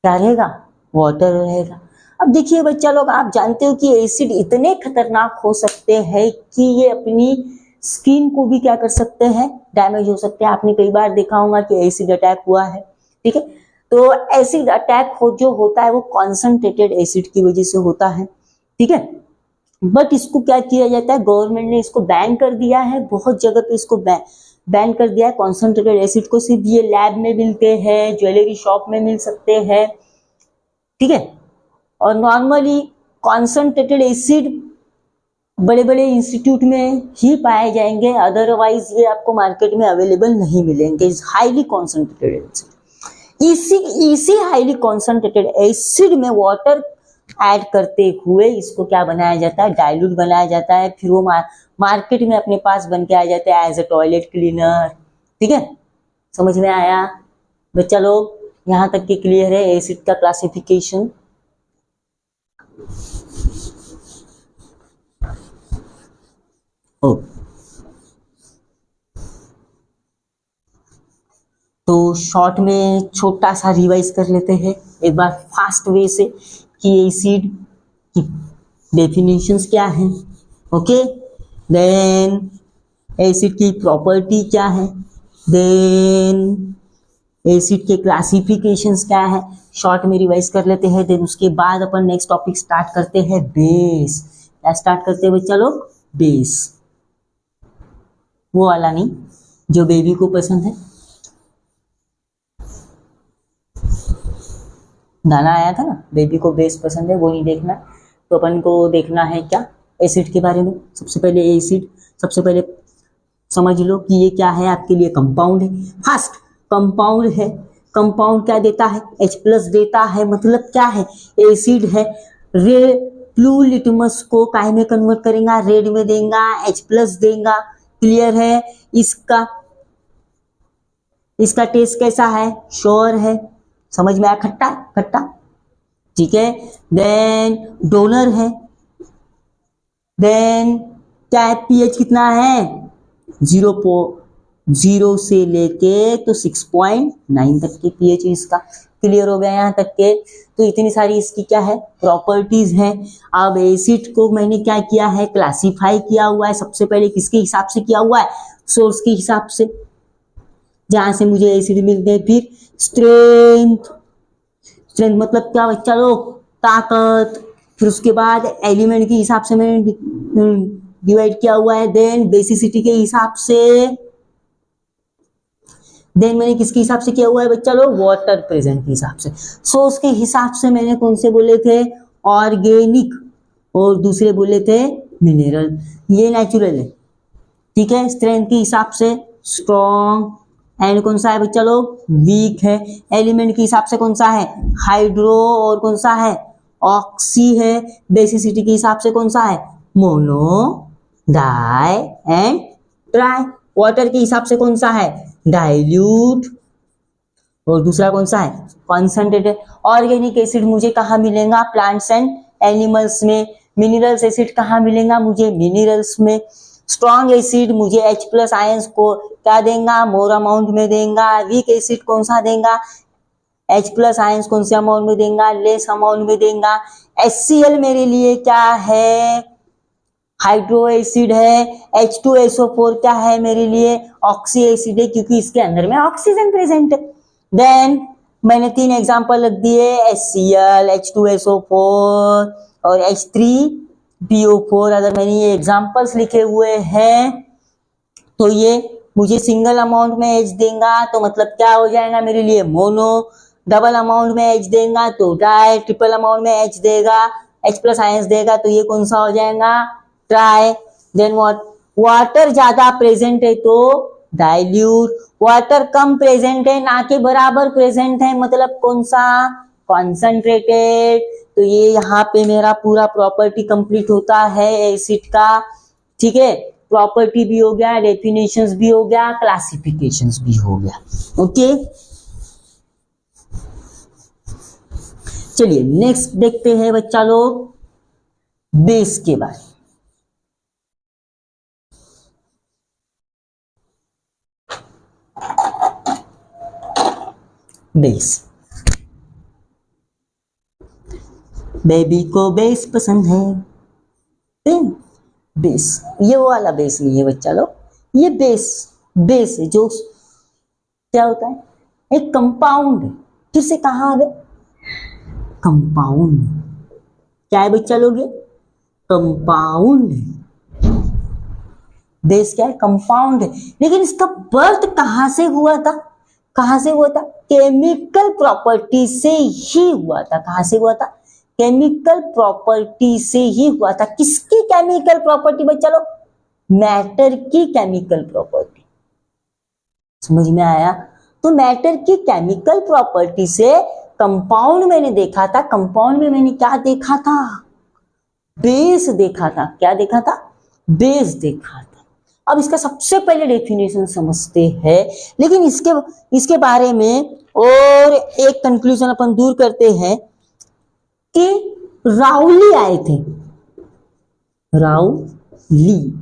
क्या रहेगा, वाटर रहेगा। अब देखिए बच्चा लोग, आप जानते हो कि एसिड इतने खतरनाक हो सकते हैं कि ये अपनी स्किन को भी क्या कर सकते हैं, डैमेज हो सकते हैं। आपने कई बार देखा होगा कि एसिड अटैक हुआ है, ठीक है। तो एसिड अटैक जो होता है वो कॉन्सेंट्रेटेड एसिड की वजह से होता है, ठीक है। बट इसको क्या किया जाता है, गवर्नमेंट ने इसको बैन कर दिया है, बहुत जगह पे इसको बैन कर दिया है कॉन्सेंट्रेटेड एसिड को। सिर्फ ये लैब में मिलते हैं, ज्वेलरी शॉप में मिल सकते हैं, ठीक है। और नॉर्मली कॉन्सेंट्रेटेड एसिड बड़े बड़े इंस्टीट्यूट में ही पाए जाएंगे, अदरवाइज ये आपको मार्केट में अवेलेबल नहीं मिलेंगे। Is highly concentrated acid. इसी हाईली कॉन्सेंट्रेटेड एसिड में वाटर ऐड करते हुए इसको क्या बनाया जाता है, डाइल्यूट बनाया जाता है, फिर वो मार्केट में अपने पास बन के आ जाता है एज अ टॉयलेट क्लीनर, ठीक है। समझ में आया बच्चा लोग? यहां तक के क्लियर है एसिड का क्लासिफिकेशन। तो शॉर्ट में छोटा सा रिवाइज कर लेते हैं एक बार फास्ट वे से कि एसिड की डेफिनेशंस क्या हैं, ओके। देन एसिड की प्रॉपर्टी क्या है, देन एसिड के क्लासिफिकेशंस क्या है, शॉर्ट में रिवाइज कर लेते हैं। देन उसके बाद अपन नेक्स्ट टॉपिक स्टार्ट करते हैं, बेस। क्या स्टार्ट करते हैं बच्चा लोग, बेस। वो वाला नहीं जो बेबी को पसंद है, गाना आया था ना, बेबी को बेस पसंद है, वो नहीं देखना। तो अपन को देखना है क्या, एसिड के बारे में। सबसे पहले एसिड, सबसे पहले समझ लो कि ये क्या है, आपके लिए कंपाउंड है। फर्स्ट कंपाउंड है, कंपाउंड क्या देता है, H प्लस देता है, मतलब क्या है, एसिड है। रेड ब्लू लिटमस को काहे में कन्वर्ट करेगा, रेड में देगा, H प्लस देगा, क्लियर है। इसका टेस्ट कैसा है, श्योर है, समझ में आया, खट्टा खट्टा, ठीक है। देन डोनर है, देन क्या है, पीएच कितना है, 0 से लेके तो 6.9 तक के पीएच इसका। क्लियर हो गया यहाँ तक के? तो इतनी सारी इसकी क्या है, प्रॉपर्टीज हैं। अब एसिड को मैंने क्या किया है, क्लासिफाई किया हुआ है। सबसे पहले किसके हिसाब से किया हुआ है, सोर्स के हिसाब से, जहां से मुझे एसिड मिलते हैं। फिर स्ट्रेंथ मतलब क्या बच्चा लोग, ताकत। फिर उसके बाद एलिमेंट के हिसाब से मैंने डिवाइड किया हुआ है। देन बेसिसिटी के हिसाब से, देन मैंने किसके हिसाब से किया हुआ है बच्चा लोग, वाटर प्रेजेंट के हिसाब से। सोर्स के हिसाब से मैंने कौन से बोले थे, ऑर्गेनिक और दूसरे बोले थे मिनरल। ये नेचुरल है, ठीक है, स्ट्रेंथ के हिसाब से स्ट्रॉन्ग, एंड कौन सा है बच्चा लोग, वीक है। एलिमेंट के हिसाब से कौन सा है, हाइड्रो, और कौन सा है, ऑक्सी है। बेसिसिटी के हिसाब से कौन सा है, mono, di and tri. Water के हिसाब से कौन सा है, डाइल्यूट, और दूसरा कौन सा है, कॉन्सेंट्रेटेड। ऑर्गेनिक एसिड मुझे कहाँ मिलेगा, प्लांट्स एंड एनिमल्स में। मिनरल्स एसिड कहाँ मिलेगा मुझे, मिनरल्स में। स्ट्रॉन्ग एसिड मुझे H प्लस आयंस को क्या देगा, मोर अमाउंट में देगा। वीक एसिड कौन सा देगा, H प्लस आयंस कौन से अमाउंट में देगा, लेस अमाउंट में देगा। HCl मेरे लिए क्या है, हाइड्रो एसिड है। H2SO4 क्या है मेरे लिए, ऑक्सी एसिड है, क्योंकि इसके अंदर में ऑक्सीजन प्रेजेंट है। देन मैंने 3 एग्जांपल रख दिए, HCl, H2SO4 और H3PO4। अगर मैंने ये एग्जांपल्स लिखे हुए हैं तो ये मुझे सिंगल अमाउंट में H देगा, तो मतलब क्या हो जाएगा मेरे लिए, मोनो। डबल अमाउंट में H देगा तो डाई, ट्रिपल अमाउंट में H देगा, H प्लस आयंस देगा, तो ये कौन सा हो जाएगा, ट्राई। देन वाटर ज्यादा प्रेजेंट है तो डाइल्यूट। वाटर कम प्रेजेंट है, ना के बराबर प्रेजेंट है, मतलब कौन सा, कॉन्सेंट्रेटेड। तो ये यहाँ पे मेरा पूरा प्रॉपर्टी कंप्लीट होता है एसिड का, ठीक है। प्रॉपर्टी भी हो गया, डेफिनेशंस भी हो गया, क्लासिफिकेशंस भी हो गया, ओके। चलिए नेक्स्ट देखते हैं बच्चा लोग बेस के बारे में। बेस, बेबी को बेस पसंद है। बेस, ये वो वाला बेस नहीं है बच्चा लोग, ये बेस, बेस है जो क्या होता है, एक कंपाउंड है। फिर से कहाँ आ गए, कंपाउंड। क्या है बच्चा लोग, ये कंपाउंड है। बेस क्या है, कंपाउंड है। लेकिन इसका बर्थ कहाँ से हुआ था, कहां से हुआ था, केमिकल प्रॉपर्टी से ही हुआ था। कहां से हुआ था, केमिकल प्रॉपर्टी से ही हुआ था। किसकी केमिकल प्रॉपर्टी बच्चा लोग, मैटर की केमिकल प्रॉपर्टी। समझ में आया, तो मैटर की केमिकल प्रॉपर्टी से कंपाउंड मैंने देखा था। कंपाउंड में मैंने क्या देखा था, बेस देखा था। क्या देखा था, बेस देखा था। अब इसका सबसे पहले डेफिनेशन समझते हैं, लेकिन इसके बारे में और एक कंक्लूजन अपन दूर करते हैं कि राउली आए थे, राउली,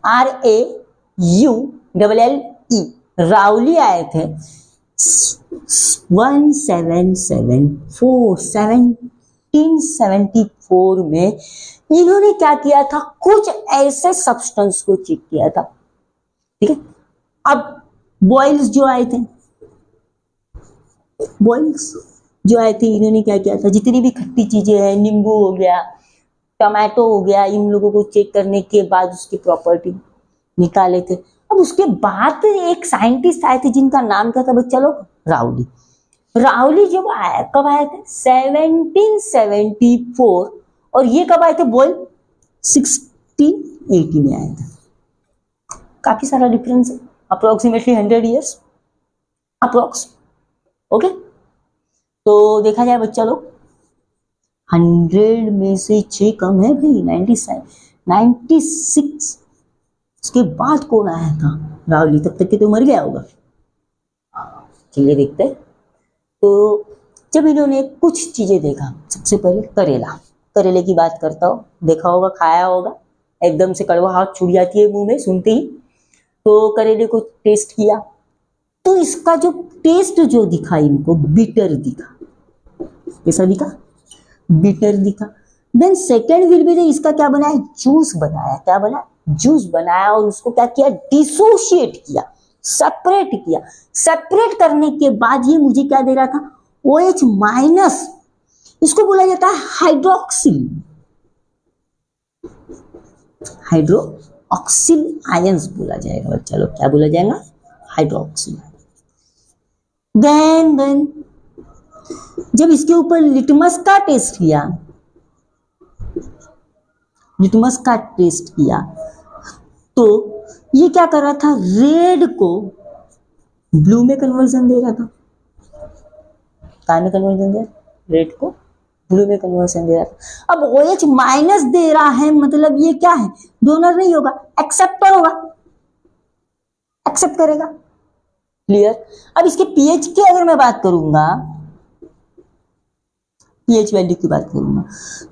RAULLE, राउली आए थे 1774 में। इन्होंने क्या किया था, कुछ ऐसे सब्सटेंस को चेक किया था, ठीक है। अब बॉयल्स जो आए थे, बॉयल्स जो आए थे, इन्होंने क्या किया था, जितनी भी खट्टी चीजें हैं, नींबू हो गया, टमाटो हो गया, इन लोगों को चेक करने के बाद उसकी प्रॉपर्टी निकाले थे। अब उसके बाद एक साइंटिस्ट आए थे जिनका नाम क्या था बच्चा लोग, राउली। राउली जब आया, कब आए थे, 1774, और ये कब आए थे, बॉयल 1680 में आए थे। काफी सारा डिफरेंस है, अप्रोक्सीमेटली 100 ईयर्स अप्रोक्स, ओके। तो देखा जाए बच्चा लोग, 100 में से 6 कम है भाई, 96। उसके बाद कौन आया था, रावली, तब तक के तो मर गया होगा। चलिए देखते हैं। तो जब इन्होंने कुछ चीजें देखा, सबसे पहले करेला, करेले की बात करता हूँ, देखा होगा, खाया होगा, एकदम से कड़वाहट छूट जाती है मुंह में सुनते ही। तो करेले को टेस्ट किया, तो इसका जो टेस्ट जो दिखा इनको, बिटर दिखा। कैसा दिखा, बिटर दिखा। देन सेकेंड विल बी, इसका क्या बनाया, जूस बनाया। क्या बनाया, जूस बनाया, और उसको क्या किया, डिसोशिएट किया, सेपरेट किया। सेपरेट करने के बाद ये मुझे क्या दे रहा था, OH माइनस, इसको बोला जाता है हाइड्रोक्सिल, हाइड्रोक्सिल आयंस बोला जाएगा बच्चा लोग। क्या बोला जाएगा, हाइड्रोक्सिल। देन जब इसके ऊपर लिटमस का टेस्ट किया, लिटमस का टेस्ट किया तो ये क्या कर रहा था, रेड को ब्लू में कन्वर्जन दे रहा था। काय में कन्वर्जन दे, रेड को ब्लू में कन्वर्जन दे रहा था। अब OH माइनस दे रहा है, मतलब ये क्या है, डोनर नहीं होगा, एक्सेप्टर होगा, एक्सेप्ट करेगा। क्लियर। अब इसके पीएच की अगर मैं बात करूंगा, पीएच वैल्यू की बात करूंगा,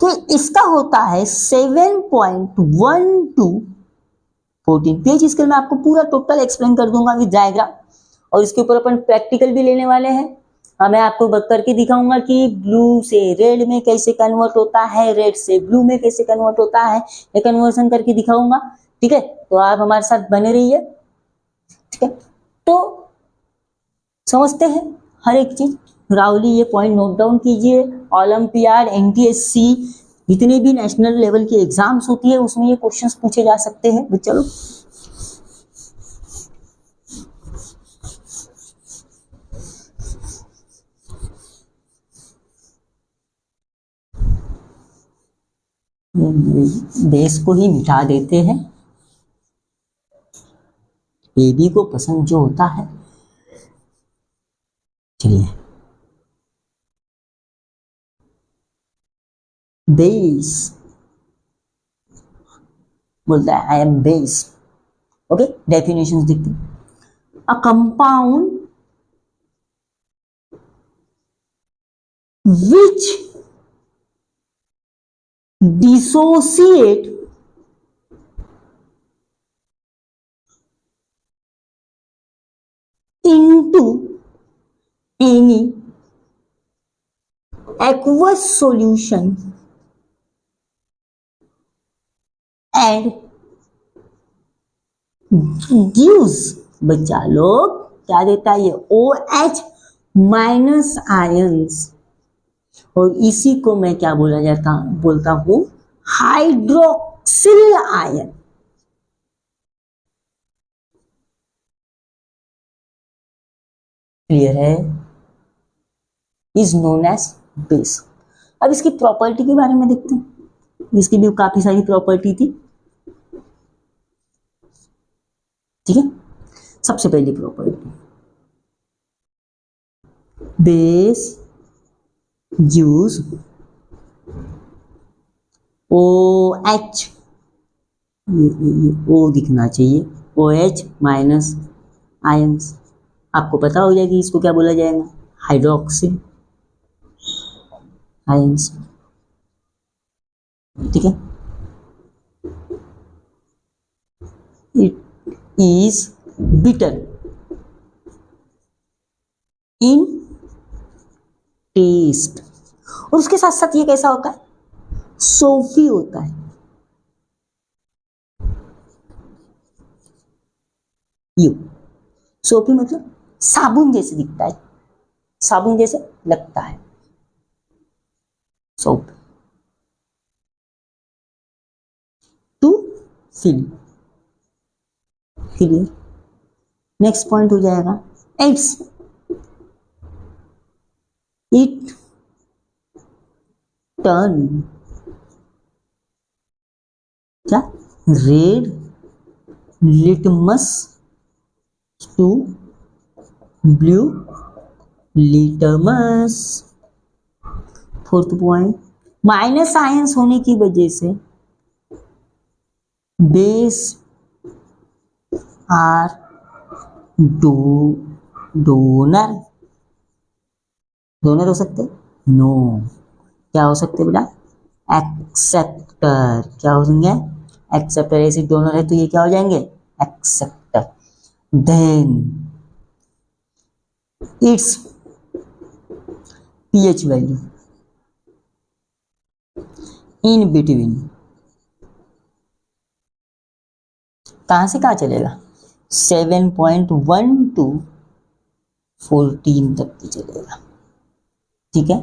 तो इसका होता है 7.1214। पीएच स्केल में आपको पूरा टोटल एक्सप्लेन कर दूंगा विद डायग्राम, और इसके ऊपर अपन प्रैक्टिकल भी लेने वाले हैं। मैं आपको करके दिखाऊंगा कि ब्लू से रेड में कैसे कन्वर्ट होता है, रेड से ब्लू में कैसे कन्वर्ट होता है, ये कन्वर्सन करके दिखाऊंगा। ठीक है, तो आप हमारे साथ बने रहिए। ठीक है, तो समझते हैं हर एक चीज। राहुली ये पॉइंट नोट डाउन कीजिए। ओलंपियाड, NTSC, जितने भी नेशनल लेवल की एग्जाम्स होती है उसमें ये क्वेश्चंस पूछे जा सकते हैं। चलो बेस को ही मिटा देते हैं, बेबी को पसंद जो होता है। चलिए, बेस बोलता है I am base. Okay, definitions देखते हैं। A compound which dissociate into any aqueous solution and gives, बच्चा लोग क्या देता है, ये OH माइनस आयंस, और इसी को मैं क्या बोलता हूं हाइड्रोक्सिल आयन। क्लियर है, इज नोन एज बेस। अब इसकी प्रॉपर्टी के बारे में देखते हैं। इसकी भी काफी सारी प्रॉपर्टी थी। ठीक है, सबसे पहली प्रॉपर्टी, बेस यूज OH, ये O दिखना चाहिए, OH माइनस आयंस। आपको पता हो जाएगी इसको क्या बोला जाएगा, हाइड्रोक्सिल आयंस। ठीक है, it is bitter in taste, और उसके साथ साथ ये कैसा होता है, सोफी होता है। यू सोफी मतलब साबुन जैसे दिखता है, साबुन जैसे लगता है, soap to feel. Clear. Next point हो जाएगा इट्स, इट टर्न क्या, red litmus to blue litmus. Fourth point, minus ions होने की वजह से बेस आर डोनर हो सकते, नो, क्या हो सकते बेटा, एक्सेप्टर। क्या हो जाएंगे, एक्सेप्टर। एसिड डोनर है तो ये क्या हो जाएंगे, acceptor. Then it's pH value in between, कहां से कहां चलेगा, 7.1 to 14 तक की चलेगा। ठीक है,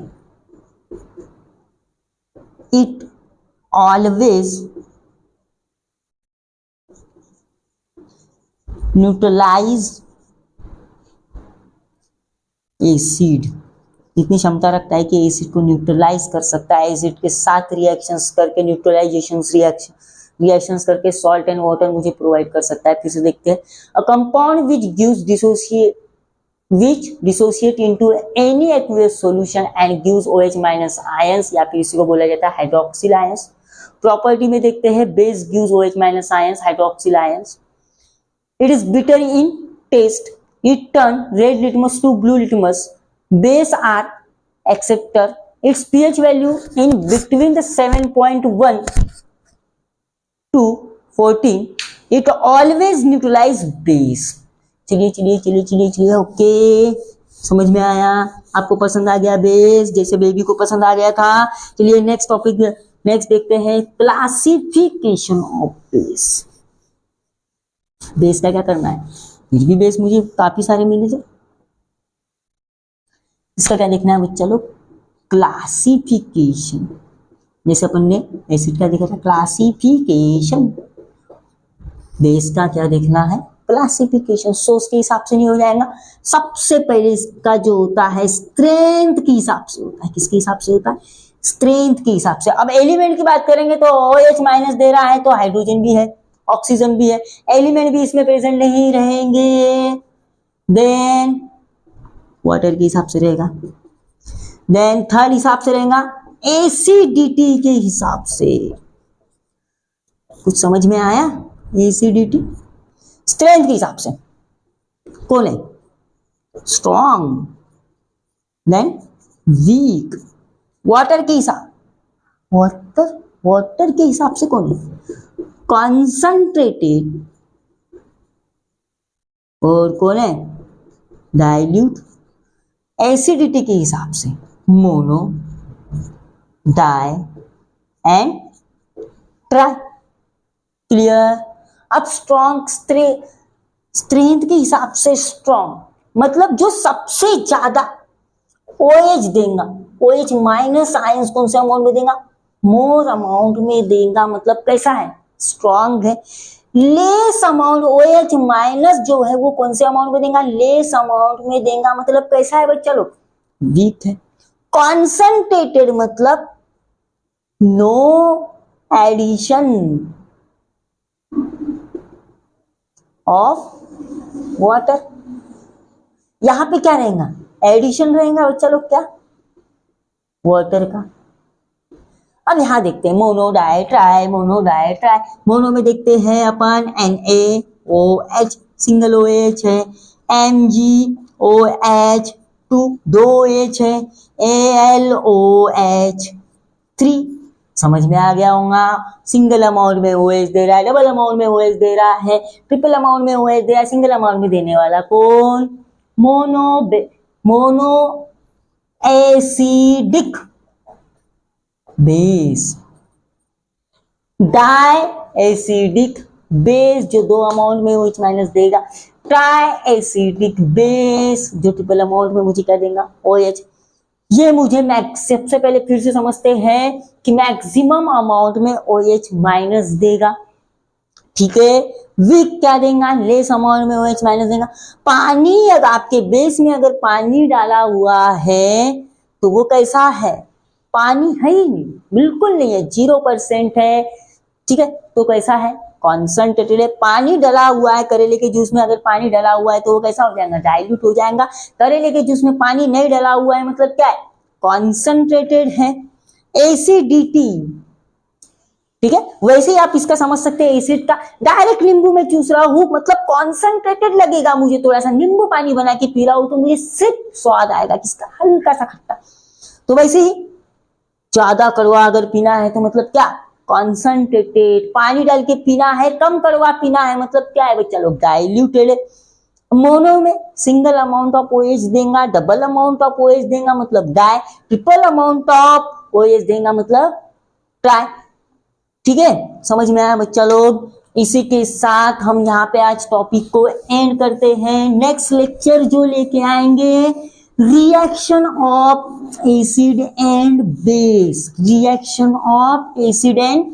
इट ऑलवेज न्यूट्रलाइज एसिड इतनी क्षमता रखता है कि एसिड को न्यूट्रलाइज कर सकता है, एसिड के साथ रिएक्शंस करके न्यूट्रलाइजेशंस रिएक्शंस करके सॉल्ट एंड वाटर मुझे प्रोवाइड कर सकता है। फिर से देखते हैं, a compound which gives dissociate into any aqueous solution and gives OH minus ions, या फिर इसी को बोला जाता है हाइड्रोक्सिल आयंस। प्रॉपर्टी में देखते हैं, base gives OH minus ions, hydroxyl ions. It is bitter in taste, it turn red litmus to blue litmus, base are acceptor, its pH value in between the 7.1 to 14, it always neutralize base। चलिए okay, समझ में आया, आपको पसंद आ गया base, जैसे baby को पसंद आ गया था। चलिए नेक्स्ट टॉपिक, नेक्स्ट देखते हैं क्लासिफिकेशन ऑफ बेस। बेस का क्या करना है, फिर भी बेस मुझे काफी सारे मिले थे, इसका क्या देखना है बच्चा लोग, क्लासिफिकेशन। जैसे अपन ने एसिड का देखा था क्लासिफिकेशन, बेस का क्या देखना है, क्लासिफिकेशन। सोच के हिसाब से नहीं हो जाएगा, सबसे पहले इसका जो होता है स्ट्रेंथ के हिसाब से होता है। किसके हिसाब से होता है, स्ट्रेंथ के हिसाब से। अब एलिमेंट की बात करेंगे तो OH माइनस दे रहा है तो हाइड्रोजन भी है, ऑक्सीजन भी है, एलिमेंट भी इसमें प्रेजेंट नहीं रहेंगे, देन वाटर के हिसाब से रहेगा। देन थर्ड हिसाब से रहेगा एसिडिटी के हिसाब से। कुछ समझ में आया, एसिडिटी स्ट्रेंथ के हिसाब से कौन है, स्ट्रॉन्ग, देन वीक। वाटर के हिसाब, वाटर के हिसाब से कौन है, कॉन्संट्रेटेड, और कौन है, डाइल्यूट। एसिडिटी के हिसाब से mono, di and tri. Clear. अब स्ट्रॉन्ग, स्ट्रेंथ के हिसाब से स्ट्रॉन्ग मतलब जो सबसे ज्यादा OH देगा, OH माइनस आयंस कौन से अमाउंट में देगा, मोर अमाउंट में देगा, मतलब कैसा है, स्ट्रॉन्ग है। लेस अमाउंट OH माइनस जो है वो कौन से अमाउंट में देगा, लेस अमाउंट में देगा, मतलब कैसा है बच्चा लोग, वीक है। कॉन्सेंट्रेटेड मतलब नो एडिशन ऑफ वाटर। यहां पे क्या रहेगा, एडिशन रहेगा बच्चा लोग, क्या, वाटर का। अब यहां देखते हैं mono di tri, mono di tri. Mono में देखते हैं अपन NaOH सिंगल OH है, MgOH2 दो OH है, AlOH3। समझ में आ गया होगा, सिंगल अमाउंट में OH दे रहा है, डबल अमाउंट में OH दे रहा है, ट्रिपल अमाउंट में OH दे रहा है, सिंगल अमाउंट में देने वाला कौन, mono acidic base. Di acidic base जो दो अमाउंट में OH माइनस देगा, ट्राई एसिडिक बेस जो ट्रिपल अमाउंट में मुझे क्या देगा, OH। ये मुझे सबसे पहले फिर से समझते हैं कि मैक्सिमम अमाउंट में OH माइनस देगा, ठीक है। वीक क्या देगा, लेस अमाउंट में OH माइनस देगा। पानी, अगर आपके बेस में अगर पानी डाला हुआ है तो वो कैसा है, पानी है ही नहीं, बिल्कुल नहीं है, 0% है, ठीक है। तो कैसा है, कॉन्संट्रेटेड है। पानी डला हुआ है करेले के जूस में, अगर पानी डला हुआ है तो वो कैसा हो जाएगा, डाइल्यूट हो जाएगा। करेले के जूस में पानी नहीं डला हुआ है मतलब क्या है, कॉन्संट्रेटेड है। एसिडिटी, ठीक है, वैसे ही आप इसका समझ सकते हैं एसिड का। डायरेक्ट नींबू में चूस रहा हूं मतलब कॉन्संट्रेटेड लगेगा मुझे, थोड़ा सा नींबू पानी बना के पी रहा हूं तो मुझे सिर्फ स्वाद आएगा किसका, हल्का सा खट्टा। तो वैसे ही ज्यादा कड़वा अगर पीना है तो मतलब क्या, कॉन्संट्रेटेड। पानी डाल के पीना है, कम कड़वा पीना है मतलब क्या है बच्चा लोग, डाइल्यूटेड। मोनो में सिंगल अमाउंट ऑफ OH देगा, डबल अमाउंट ऑफ OH देगा मतलब di, triple amount of OH देगा मतलब ट्राई, ठीक है। समझ में आया बच्चा लोग। इसी के साथ हम यहाँ पे आज टॉपिक को एंड करते हैं। नेक्स्ट लेक्चर जो लेके आएंगे, reaction of acid and base, reaction of acid and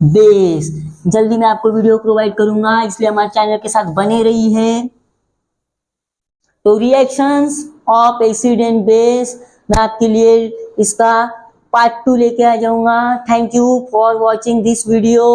base. जल्दी मैं आपको वीडियो प्रोवाइड करूंगा, इसलिए हमारे चैनल के साथ बने रही है। तो reactions of acid and base मैं आपके लिए इसका पार्ट 2 लेके आ जाऊंगा। Thank you for watching this video.